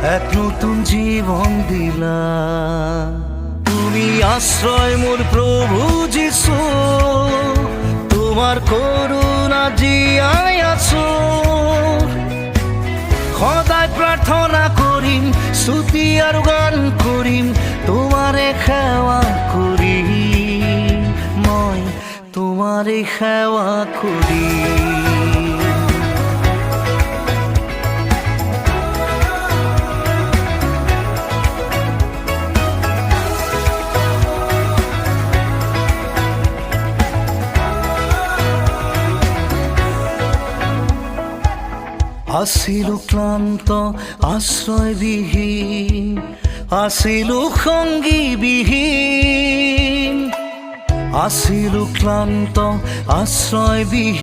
এক নতুন জীবন দিলা। তুমি আশ্রয় মোর প্রভু যিশু, তোমার করুণা জিয়াই আছো। সদায় প্রার্থনা করিম, স্তুতি আর গান করিম, তোমারে সেৱা করিম, মই তোমারে সেৱা করিম। আছিলো ক্লান্ত আশ্রয়বিহীন, আছিলো সঙ্গীবিহীন, আছিলো ক্লান্ত আশ্রয়বিহীন।